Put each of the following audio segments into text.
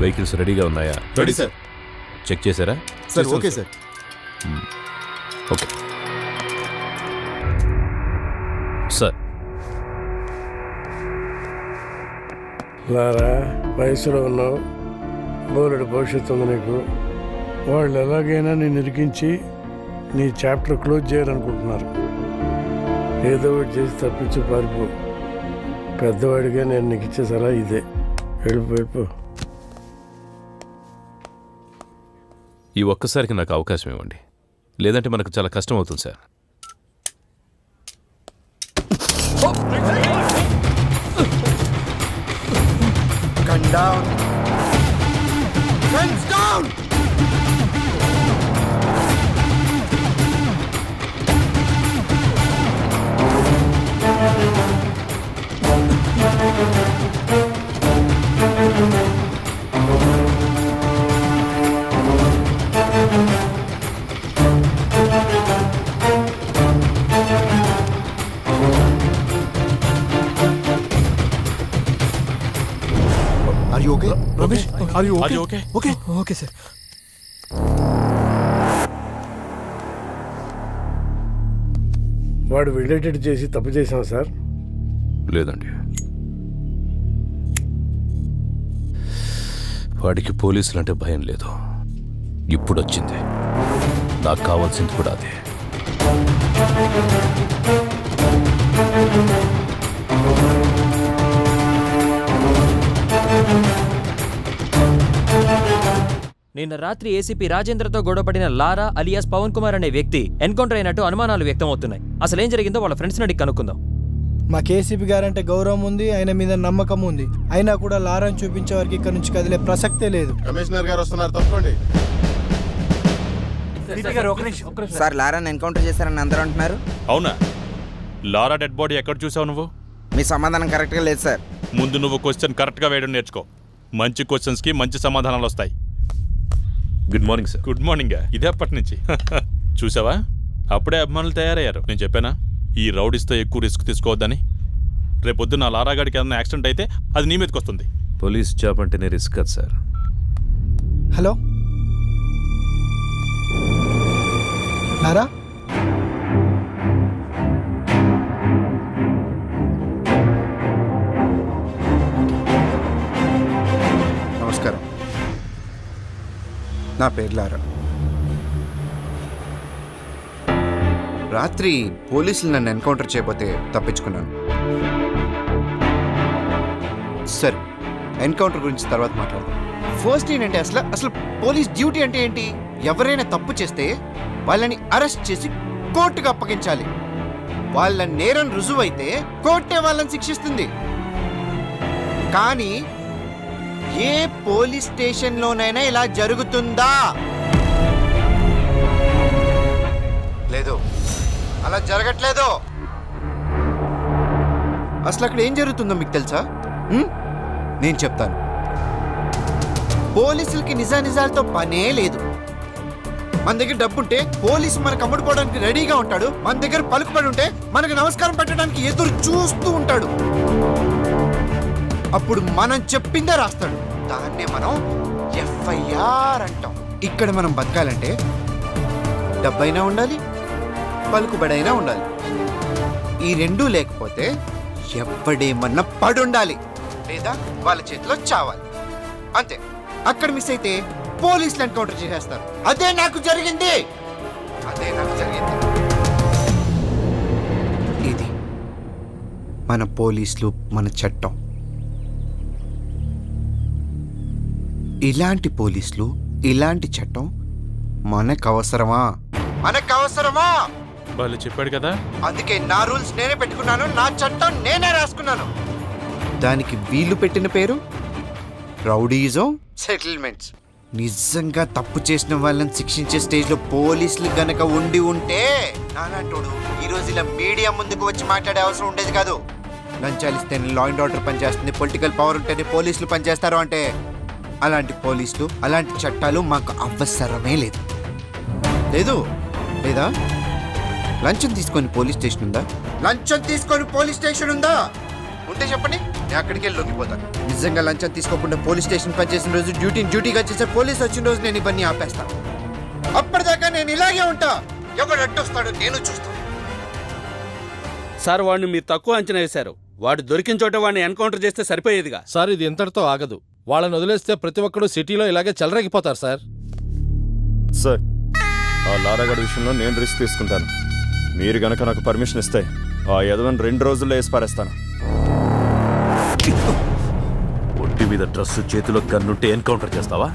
Vehicles రెడీగా ఉన్నాయా? Ready sir. Check చేశారా? Sir okay sir. Okay sir. లారా, వయసులో ఉన్నావు, బోలెడు భవిష్యత్తు ఉంది నీకు. వాళ్ళు ఎలాగైనా నేను ఇరికించి నీ చాప్టర్ క్లోజ్ చేయాలనుకుంటున్నారు. ఏదో ఒకటి చేసి తప్పించి పారిపో. పెద్దవాడిగా నేను నీకు ఇచ్చే సలహా ఇదే. వెళ్ళిపో. ఈ ఒక్కసారికి నాకు అవకాశం ఇవ్వండి, లేదంటే మనకు చాలా కష్టం అవుతుంది sir. Are you okay? Ramesh, are you okay? Are you okay? Okay. Okay, sir. వాడు వెళ్ళేటట్టు చేసి తప్పు చేశాం సార్. లేదండి, వాడికి పోలీసులంటే భయం లేదు. ఇప్పుడు వచ్చింది. నాకు కావాల్సింది కూడా అదే. నిన్న రాత్రి ఏసీపీ రాజేంద్రతో గొడవపడిన లారా అలియాస్ పవన్ కుమార్ అనే వ్యక్తి ఎన్కౌంటర్ అయినట్టు అనుమానాలు వ్యక్తమవుతున్నాయి. అసలేం జరిగిందో వాళ్ళ ఫ్రెండ్స్ని అడిగి కనుక్కుందాం. మా కేసీపీ గారంటే గౌరవం ఉంది, ఆయన మీద నమ్మకం ఉంది. అయినా కూడా లారాను చూపించే వారికి ఇక్కడ నుంచి కదిలే ప్రసక్తే లేదు. కమిషనర్ గారు వస్తున్నారు, తప్పండి. సార్, లారాని ఎన్కౌంటర్ చేశారని అందరూ అంటున్నారు. అవునా? లారా డెడ్ బాడీ ఎక్కడ చూసావు నువ్వు? మీ సమాధానం కరెక్ట్గా లేదు సార్. ముందు నువ్వు క్వశ్చన్ కరెక్ట్గా వేయడం నేర్చుకో. మంచి క్వశ్చన్స్కి మంచి సమాధానాలు వస్తాయి. Good morning sir. Good morning. ఇదే అప్పటి నుంచి చూసావా, అప్పుడే అభిమానులు తయారయ్యారు. నేను చెప్పానా ఈ రౌడీస్తో ఎక్కువ రిస్క్ తీసుకోవద్దని? రేపొద్దున లారాగాడికి ఏదైనా యాక్సిడెంట్ అయితే అది నీ మీదకి వస్తుంది. పోలీస్ జాబ్ అంటేనే రిస్క్ కదా సార్. హలో లారా, నమస్కారం. నా పేరు లారా. రాత్రి పోలీసులు నన్ను ఎన్కౌంటర్ చేయబోతే తప్పించుకున్నాను. సరే, ఎన్కౌంటర్ గురించి తర్వాత మాట్లాడదాం. ఫస్ట్ ఏంటంటే అసలు పోలీస్ డ్యూటీ అంటే ఏంటి? ఎవరైనా తప్పు చేస్తే వాళ్ళని అరెస్ట్ చేసి కోర్టుకు అప్పగించాలి. వాళ్ళ నేరం రుజువైతే కోర్టే వాళ్ళని శిక్షిస్తుంది. కానీ ఏ పోలీస్ స్టేషన్లోనైనా ఇలా జరుగుతుందా? లేదు, అలా జరగట్లేదు. అసలు అక్కడ ఏం జరుగుతుందో మీకు తెలుసా? నేను చెప్తాను. పోలీసులకి నిజానిజాలతో పనే లేదు. మన దగ్గర డబ్బుంటే పోలీసు మనకు అమ్ముడుపోవడానికి రెడీగా ఉంటాడు. మన దగ్గర పలుకుబడి ఉంటే మనకు నమస్కారం పెట్టడానికి ఎదురు చూస్తూ ఉంటాడు. అప్పుడు మనం చెప్పిందే రాస్తాడు. దాన్నే మనం ఎఫ్ఐఆర్ అంటాం. ఇక్కడ మనం బతకాలంటే డబ్బైనా ఉండాలి, పలుకుబడైనా ఉండాలి. ఈ రెండూ లేకపోతే ఎవడేమన్నా పడుండాలి, లేదా వాళ్ళ చేతిలో చావాలి. అంతే. అక్కడ మిస్ అయితే పోలీసులు ఎన్కౌంటర్ చేసేస్తారు. అదే నాకు జరిగింది. ఇది మన పోలీసులు, మన చట్టం. ఇలాంటి పోలీసులు, ఇలాంటి చట్టం మనకు అవసరమా? వాళ్ళు చెప్పాడు కదా, అందుకే నా రూల్స్ నేనే పెట్టుకున్నాను, నా చట్టం నేనే రాసుకున్నాను. దానికి వీళ్ళు పెట్టిన పేరు రౌడీజం సెటిల్మెంట్స్. నిజంగా తప్పు చేసిన వాళ్ళని శిక్షించే స్టేజ్లో పోలీసులు గనక ఉండి ఉంటే నానాటోడు ఈరోజు ఇలా మీడియా ముందుకు వచ్చి మాట్లాడే అవసరం ఉండేది కాదు. లంచాలు ఇస్తేనే లా అండ్ ఆర్డర్ పనిచేస్తుంది, పొలిటికల్ పవర్ ఉంటేనే పోలీసులు పనిచేస్తారు అంటే అలాంటి పోలీసులు, అలాంటి చట్టాలు మాకు అవసరమే లేదు. లేదా? లంచం తీసుకొని పోలీస్ స్టేషన్ ఉందా? ఉంటే చెప్పండి, నేను అక్కడికి వెళ్ళి లొంగిపోతాను. నిజంగా లంచం తీసుకోకుండా పోలీస్ స్టేషన్ పనిచేసిన రోజు డ్యూటీగా చేసే పోలీస్ వచ్చిన రోజు నేను ఇవన్నీ ఆపేస్తాను. అప్పటిదాకా నేను ఇలాగే ఉంటా. ఎవడు అడ్డొస్తాడో నేను చూస్తాను. సార్ వాడిని మీరు తక్కువ అంచనా వేశారు. వాడు దొరికిన చోట వాడిని ఎన్కౌంటర్ చేస్తే సరిపోయేదిగా. సార్ ఇది ఇంతటితో ఆగదు. వాళ్ళని వదిలేస్తే ప్రతి ఒక్కడు సిటీలో ఇలాగే చెలరేగిపోతారు సార్. సార్, ఆ లారాగడ్ విషయంలో నేను రిస్క్ తీసుకుంటాను. మీరు గనక నాకు పర్మిషన్ ఇస్తే ఆ యదవని 2 రోజుల్లో వేసి పారేస్తాను. ఒంటి మీద డ్రెస్, చేతిలో గన్నుంటే ఎన్కౌంటర్ చేస్తావా?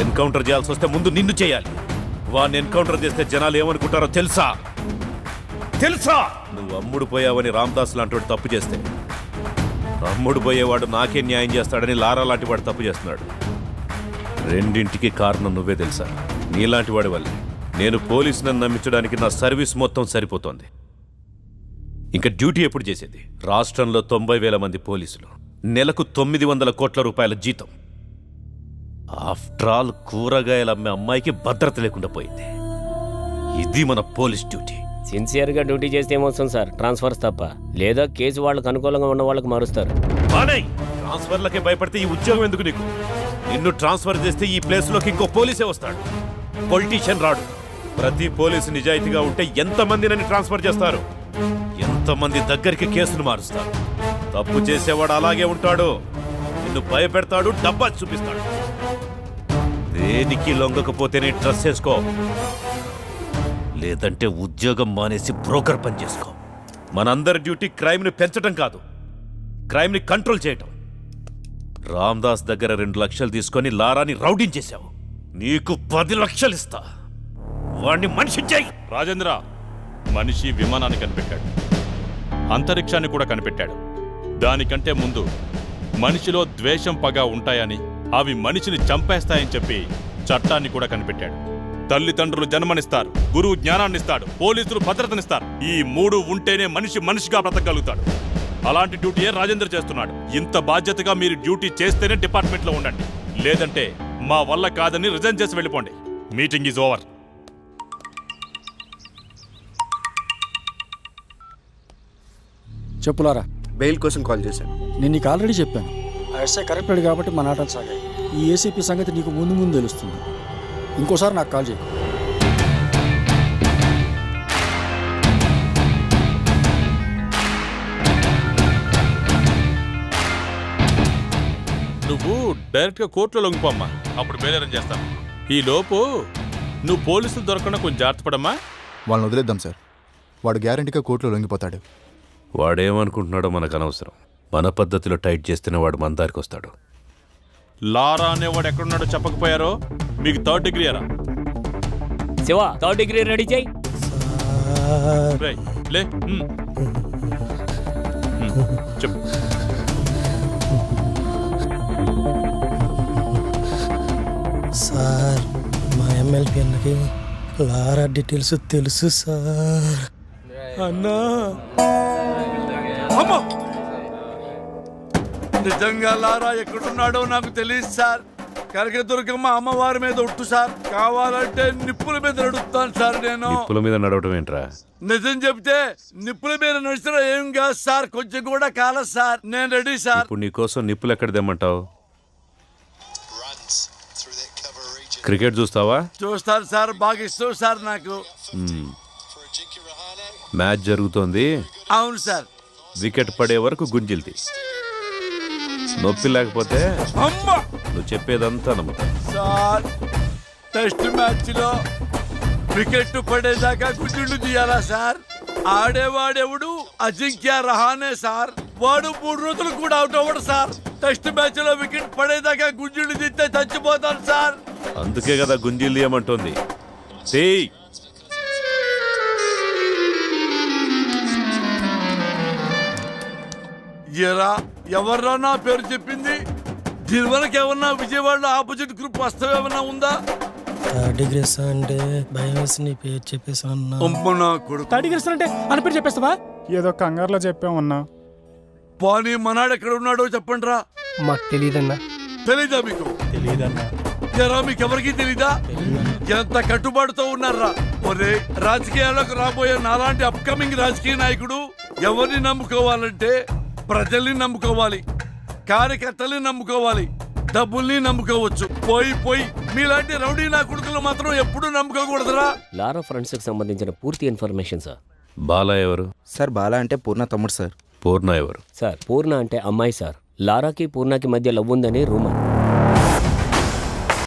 ఎన్కౌంటర్ చేయాల్సి వస్తే ముందు నిన్ను చేయాలి. వాడిని ఎన్కౌంటర్ చేస్తే జనాలు ఏమనుకుంటారో తెలుసా? నువ్వు అమ్ముడు పోయావని రామ్దాస్ లాంటి తప్పు చేస్తే అమ్ముడు పోయేవాడు నాకే న్యాయం చేస్తాడని లారా లాంటి వాడు తప్పు చేస్తున్నాడు. రెండింటికి కారణం నువ్వే తెలుసా? నీలాంటి వాడి వల్లే నేను పోలీసుని నమ్మించడానికి నా సర్వీస్ మొత్తం సరిపోతోంది. ఇంకా డ్యూటీ ఎప్పుడు చేసేది? రాష్ట్రంలో 90,000 మంది పోలీసులు, నెలకు 900 కోట్ల రూపాయల జీతం. ఆఫ్టర్ ఆల్ కూరగాయలు అమ్మే అమ్మాయికి భద్రత లేకుండా పోయింది. ఇది మన పోలీస్ డ్యూటీ. సిన్సియర్గా డ్యూటీ చేస్తే ఏమొస్తుంది సార్? ట్రాన్స్ఫర్స్ తప్ప. లేదా కేసు వాళ్ళకు అనుకూలంగా ఉన్న వాళ్ళకి మారుస్తారు. ట్రాన్స్ఫర్లకే భయపడితే ఈ ఉద్యోగం ఎందుకు నీకు? నిన్ను ట్రాన్స్ఫర్ చేస్తే ఈ ప్లేస్లోకి ఇంకో పోలీసే వస్తాడు, పొలిటీషియన్ రాడు. ప్రతి పోలీసు నిజాయితీగా ఉంటే ఎంతమంది నన్ను ట్రాన్స్ఫర్ చేస్తారు? ఎంతమంది దగ్గరికి కేసును మారుస్తారు? తప్పు చేసేవాడు అలాగే ఉంటాడు. నిన్ను భయపెడతాడు, డబ్బా చూపిస్తాడు. దేనికి లొంగకపోతేనే ట్రస్ట్ చేసుకో, లేదంటే ఉద్యోగం మానేసి బ్రోకర్ పని చేసుకో. మనందరి డ్యూటీ క్రైమ్ని పెంచడం కాదు, క్రైమ్ని కంట్రోల్ చేయటం. రామ్దాస్ దగ్గర 2 లక్షలు తీసుకొని లారాని రౌడించేశావు. నీకు 10 లక్షలు ఇస్తా. వాణ్ణి మనిషి చేయి. రాజేంద్ర మనిషి విమానాన్ని కనిపెట్టాడు, అంతరిక్షాన్ని కూడా కనిపెట్టాడు. దానికంటే ముందు మనిషిలో ద్వేషం, పగ ఉంటాయని, అవి మనిషిని చంపేస్తాయని చెప్పి చట్టాన్ని కూడా కనిపెట్టాడు. తల్లిదండ్రులు జన్మనిస్తారు, గురువు జ్ఞానాన్నిస్తాడు, పోలీసులు భద్రతనిస్తారు. ఈ 3 ఉంటేనే మనిషి మనిషిగా బ్రతకగలుగుతాడు. అలాంటి డ్యూటీయే రాజేంద్ర చేస్తున్నాడు. ఇంత బాధ్యతగా మీరు డ్యూటీ చేస్తేనే డిపార్ట్మెంట్లో ఉండండి, లేదంటే మా వల్ల కాదని రిజైన్ చేసి వెళ్ళిపోండి. Meeting is over. చెప్పులారా. బెయిల్ కోసం కాల్ చేశాను. నేను నీకు ఆల్రెడీ చెప్పాను, ఆ ఎస్ఐ కరెక్టెడ్ కాబట్టి మన ఆటలు సాగాయి. ఈ ఏసీపీ సంగతి నీకు ముందు తెలుస్తుంది. ఇంకోసారి నాకు కాల్ చేయకు. నువ్వు డైరెక్ట్గా కోర్టులో లొంగిపోమ్మా, అప్పుడు బెయిల్ అరేంజ్ చేస్తాను. ఈ లోపు నువ్వు పోలీసులు దొరకకుండా కొంచెం జాగ్రత్త పడమ్మా. వాళ్ళని వదిలేద్దాం సార్. వాడు గ్యారంటీగా కోర్టులో లొంగిపోతాడు. వాడేమనుకుంటున్నాడో మనకు అనవసరం. మన పద్ధతిలో టైట్ చేస్తేనే వాడు మన దారికి వస్తాడు. లారా అనేవాడు ఎక్కడున్నాడో చెప్పకపోయారో మీకు 3rd డిగ్రీ అరా? శివ, 3rd డిగ్రీ రెడీ చేయి. రేయ్, లే. చెప్పు. సార్, మా ఎమ్మెల్పీ అన్నకి లారా డీటెయిల్స్ తెలుసు సార్. అన్నా నిజంగా లారా ఎక్కడున్నాడో నాకు తెలియదు సార్. కనకదుర్గమ్మ అమ్మవారి మీద ఒట్టు సార్. కావాలంటే నిప్పుల మీద నడుస్తాను సార్. నేను నిప్పుల మీద నడవటం ఏంట్రా? నిజం చెప్తే నిప్పుల మీద నడిచిన ఏం కాదు సార్, కొంచెం కూడా కాలేదు సార్. నేను రెడీ సార్. ఇప్పుడు నీకోసం నిప్పులు ఎక్కడ తెమ్మంటావు? క్రికెట్ చూస్తావా? చూస్తాను సార్, బాగా ఇష్టం సార్ నాకు. మ్యాచ్ జరుగుతోంది. అవును సార్. వికెట్ పడే వరకు గుంజిల్ది. నొప్పి లేకపోతే అమ్మా నువ్వు చెప్పేదంతా నమ్ముతా. సార్, టెస్ట్ మ్యాచ్ లో వికెట్ పడేదాకా గుంజుళ్ళు తీయాలా సార్? ఆడేవాడెవడు? అజింక్య రహానే సార్. వాడు 3 రోజులు కూడా అవుట్ అవ్వడు సార్. టెస్ట్ మ్యాచ్ లో వికెట్ పడేదాకా గుంజుళ్ళు తీస్తే చచ్చిపోతాను సార్. అందుకే కదా గుంజిల్ది ఏమంటోంది. సేయ్. ఎరా, ఎవర్రా నా పేరు చెప్పింది? దీని వరకు ఏమన్నా విజయవాడలో ఆపోజిట్ గ్రూప్ వస్తావేమన్నా ఉందా? 3rd డిగ్రీ అంటే భయం వేసి నీ పేరు చెప్పేసాను. థర్డ్ డిగ్రీ అంటే అని పేరు చెప్పేస్తావా? ఏదో కంగారులో చెప్పామన్నా. పానీ మనాడు ఎక్కడ ఉన్నాడో చెప్పండి రా. మాకు తెలియదన్నా. తెలీదా మీకు? తెలియదన్నా. ఎరా, మీకెవరికి తెలీదా? ఎంత కట్టుబాటుతో ఉన్నారా? ఒరే, రాజకీయాలకు రాబోయే నాలాంటి అప్కమింగ్ రాజకీయ నాయకుడు ఎవరిని నమ్ముకోవాలంటే ప్రజల్ని నమ్ముకోవాలి, కార్యకర్తల్ని నమ్ముకోవాలి, డబ్బుల్ని నమ్ముకోవచ్చు. పోయి మీలాంటి రౌడీ నా కొడుకులు మాత్రం ఎప్పుడూ నమ్ముకోకూడదురా. లారా ఫ్రెండ్స్కి సంబంధించిన పూర్తి ఇన్ఫర్మేషన్ సార్. బాలా ఎవరు? సార్ బాలా అంటే పూర్ణ తమ్ముడు సార్. పూర్ణ ఎవరు? సార్ పూర్ణ అంటే అమ్మాయి సార్. లారాకి పూర్ణకి మధ్య లవ్ ఉందని రూమర్.